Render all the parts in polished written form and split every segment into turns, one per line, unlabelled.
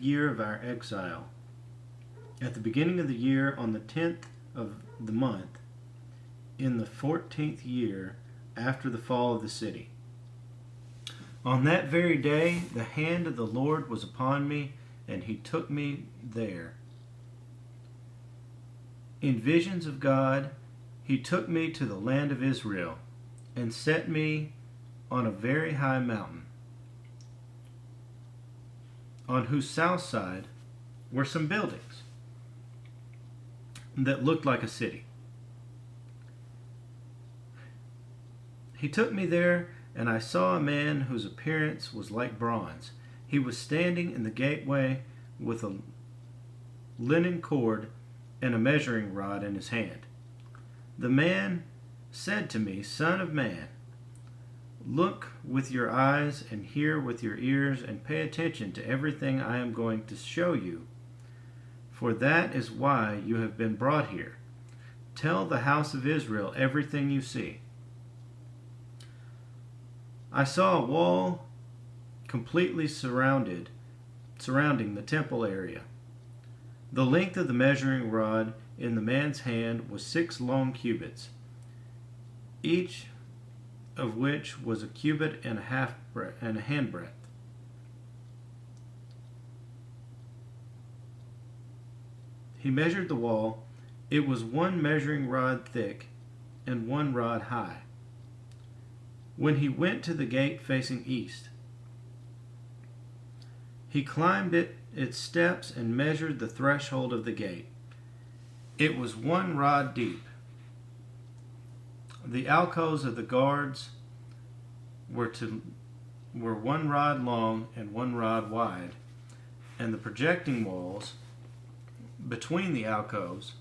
year of our exile. At the beginning of the year, on the 10th of the month, in the 14th year after the fall of the city. On that very day, the hand of the Lord was upon me, and he took me there. In visions of God, he took me to the land of Israel, and set me on a very high mountain, on whose south side were some buildings that looked like a city. He took me there, and I saw a man whose appearance was like bronze. He was standing in the gateway with a linen cord and a measuring rod in his hand. The man said to me, "Son of man, look with your eyes and hear with your ears and pay attention to everything I am going to show you, for that is why you have been brought here. Tell the house of Israel everything you see." I saw a wall completely surrounding the temple area. The length of the measuring rod in the man's hand was 6 long cubits, each of which was a cubit and a handbreadth. He measured the wall. It was 1 measuring rod thick and 1 rod high. When he went to the gate facing east, he climbed its steps and measured the threshold of the gate. It was 1 rod deep. The alcoves of the guards were 1 rod long and 1 rod wide, and the projecting walls between the alcoves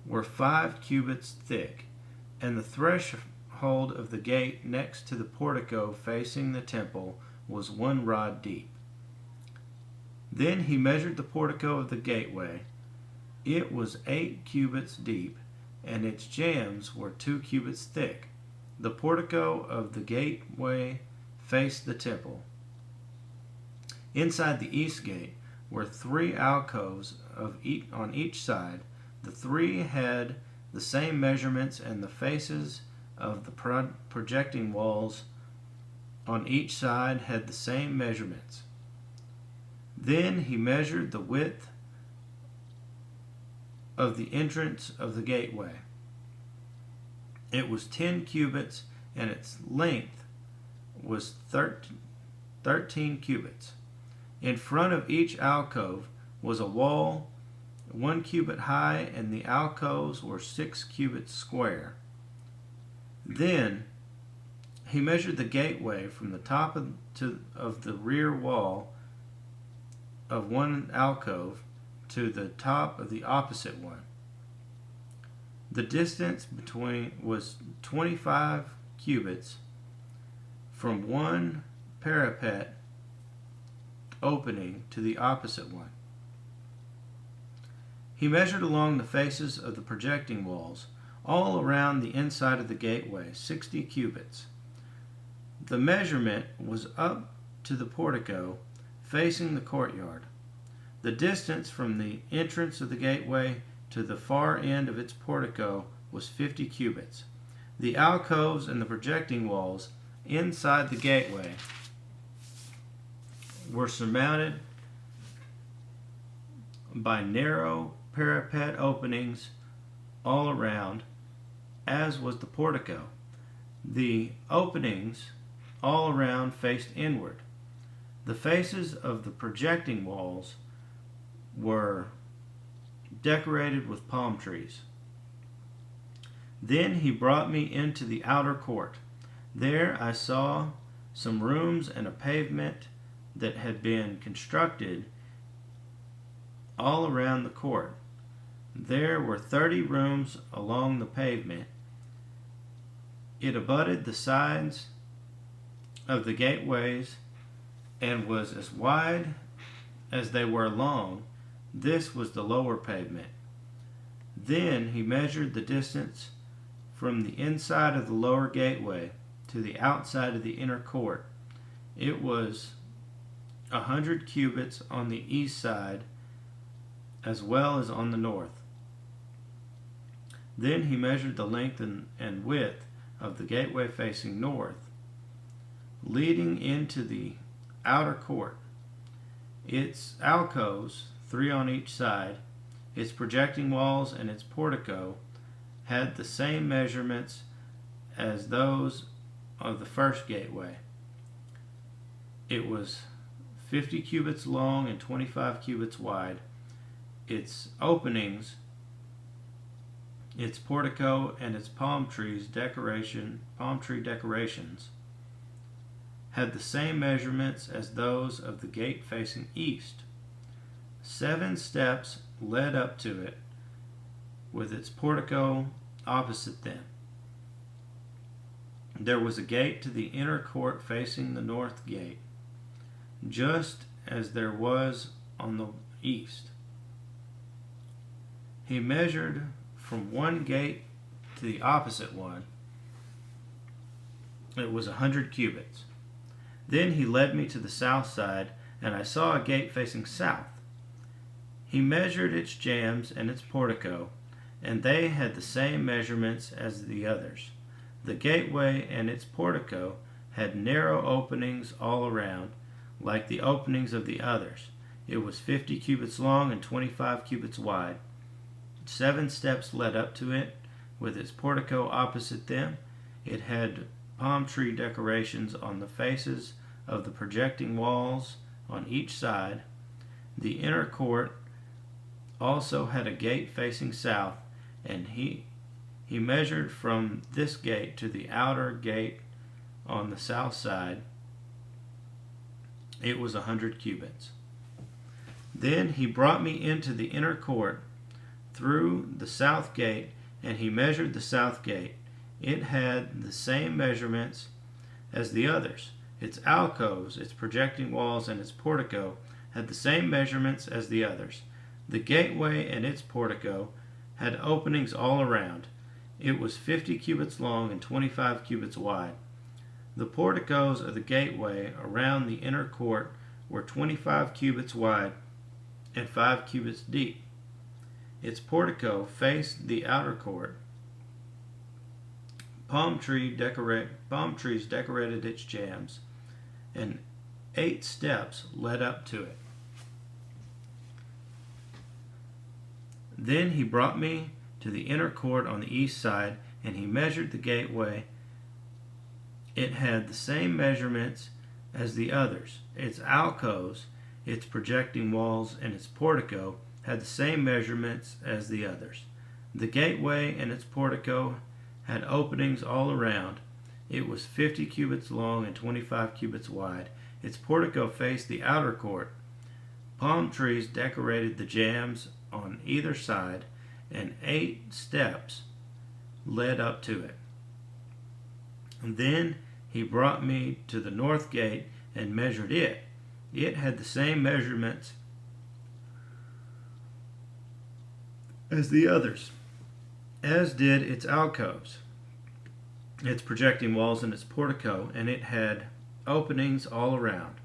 were 5 cubits thick, and the threshold of the gate next to the portico facing the temple was 1 rod deep. Then he measured the portico of the gateway. It was 8 cubits deep, and its jambs were 2 cubits thick. The portico of the gateway faced the temple. Inside the east gate were 3 alcoves on each side. The 3 had the same measurements, and the faces of the projecting walls on each side had the same measurements. Then he measured the width of the entrance of the gateway. It was 10 cubits, and its length was 13 cubits. In front of each alcove was a wall 1 cubit high, and the alcoves were 6 cubits square. Then he measured the gateway from the top of the rear wall of 1 alcove to the top of the opposite one. The distance between was 25 cubits from 1 parapet opening to the opposite one. He measured along the faces of the projecting walls, all around the inside of the gateway, 60 cubits. The measurement was up to the portico facing the courtyard. The distance from the entrance of the gateway to the far end of its portico was 50 cubits. The alcoves and the projecting walls inside the gateway were surmounted by narrow parapet openings all around, as was the portico. The openings all around faced inward. The faces of the projecting walls were decorated with palm trees. Then he brought me into the outer court. There I saw some rooms and a pavement that had been constructed all around the court. There were 30 rooms along the pavement. It abutted the sides of the gateways and was as wide as they were long. This was the lower pavement. Then he measured the distance from the inside of the lower gateway to the outside of the inner court. It was 100 cubits on the east side as well as on the north. Then he measured the length and width of the gateway facing north, leading into the outer court. Its alcoves, 3 on each side, its projecting walls, and its portico had the same measurements as those of the first gateway. It was 50 cubits long and 25 cubits wide. Its openings, its portico, and its palm tree decorations had the same measurements as those of the gate facing east. 7 steps led up to it, with its portico opposite them. There was a gate to the inner court facing the north gate, just as there was on the east. He measured from one gate to the opposite one. It was 100 cubits. Then he led me to the south side, and I saw a gate facing south. He measured its jambs and its portico, and they had the same measurements as the others. The gateway and its portico had narrow openings all around, like the openings of the others. It was 50 cubits long and 25 cubits wide. 7 steps led up to it, with its portico opposite them. It had palm tree decorations on the faces of the projecting walls on each side. The inner court also had a gate facing south, and he measured from this gate to the outer gate on the south side. It was 100 cubits. Then he brought me into the inner court through the south gate, and he measured the south gate. It had the same measurements as the others. Its alcoves, its projecting walls, and its portico had the same measurements as the others. The gateway and its portico had openings all around. It was 50 cubits long and 25 cubits wide. The porticos of the gateway around the inner court were 25 cubits wide and 5 cubits deep. Its portico faced the outer court. Palm trees decorated its jambs, and 8 steps led up to it. Then he brought me to the inner court on the east side, and he measured the gateway. It had the same measurements as the others. Its alcoves, its projecting walls, and its portico had the same measurements as the others. The gateway and its portico had openings all around. It was 50 cubits long and 25 cubits wide. Its portico faced the outer court. Palm trees decorated the jambs on either side, and 8 steps led up to it. And then he brought me to the north gate and measured it. It had the same measurements as the others, as did its alcoves, its projecting walls, and its portico, and it had openings all around.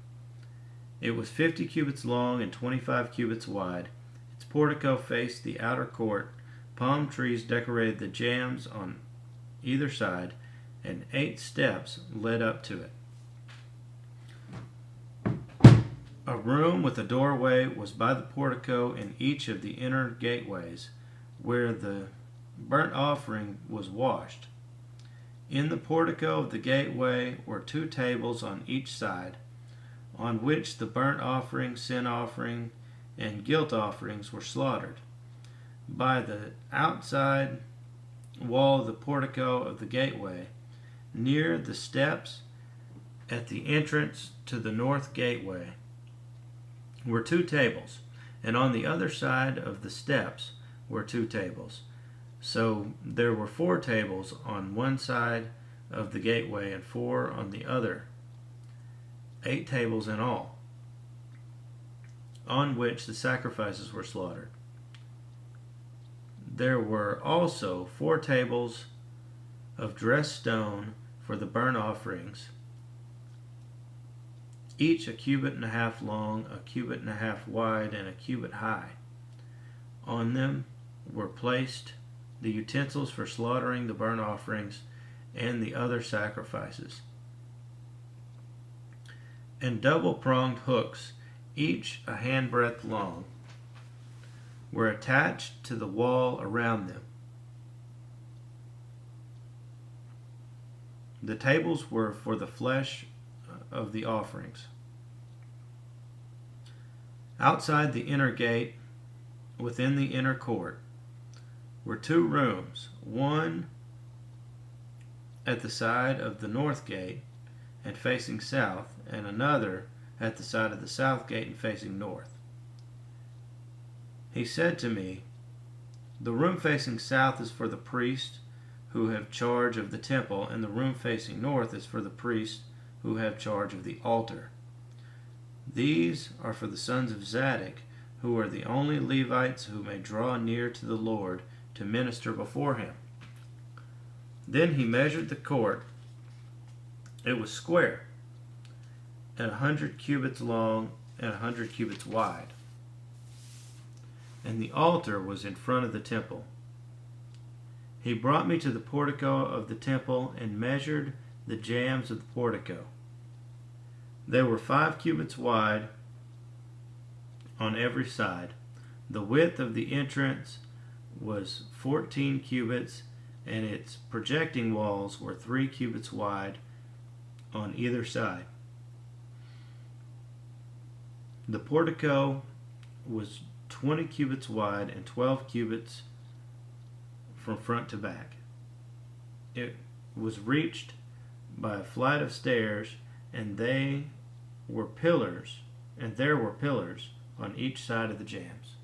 It was 50 cubits long and 25 cubits wide. Its portico faced the outer court. Palm trees decorated the jambs on either side, and 8 steps led up to it. A room with a doorway was by the portico in each of the inner gateways, where the burnt offering was washed. In the portico of the gateway were 2 tables on each side, on which the burnt offering, sin offering, and guilt offerings were slaughtered. By the outside wall of the portico of the gateway, near the steps at the entrance to the north gateway, were 2 tables, and on the other side of the steps were 2 tables. So there were 4 tables on one side of the gateway and 4 on the other, 8 tables in all, on which the sacrifices were slaughtered. There were also 4 tables of dressed stone for the burnt offerings, each a cubit and a half long, a cubit and a half wide, and a cubit high. On them were placed the utensils for slaughtering the burnt offerings and the other sacrifices. And double-pronged hooks, each a handbreadth long, were attached to the wall around them. The tables were for the flesh of the offerings. Outside the inner gate, within the inner court, were 2 rooms, one at the side of the north gate and facing south, and another at the side of the south gate and facing north. He said to me, "The room facing south is for the priests who have charge of the temple, and the room facing north is for the priests who have charge of the altar. These are for the sons of Zadok, who are the only Levites who may draw near to the Lord to minister before him." Then he measured the court. It was square, and 100 cubits long and 100 cubits wide. And the altar was in front of the temple. He brought me to the portico of the temple and measured the jambs of the portico. They were 5 cubits wide on every side. The width of the entrance was 14 cubits, and its projecting walls were 3 cubits wide on either side. The portico was 20 cubits wide and 12 cubits from front to back. It was reached by a flight of stairs, and there were pillars on each side of the jambs.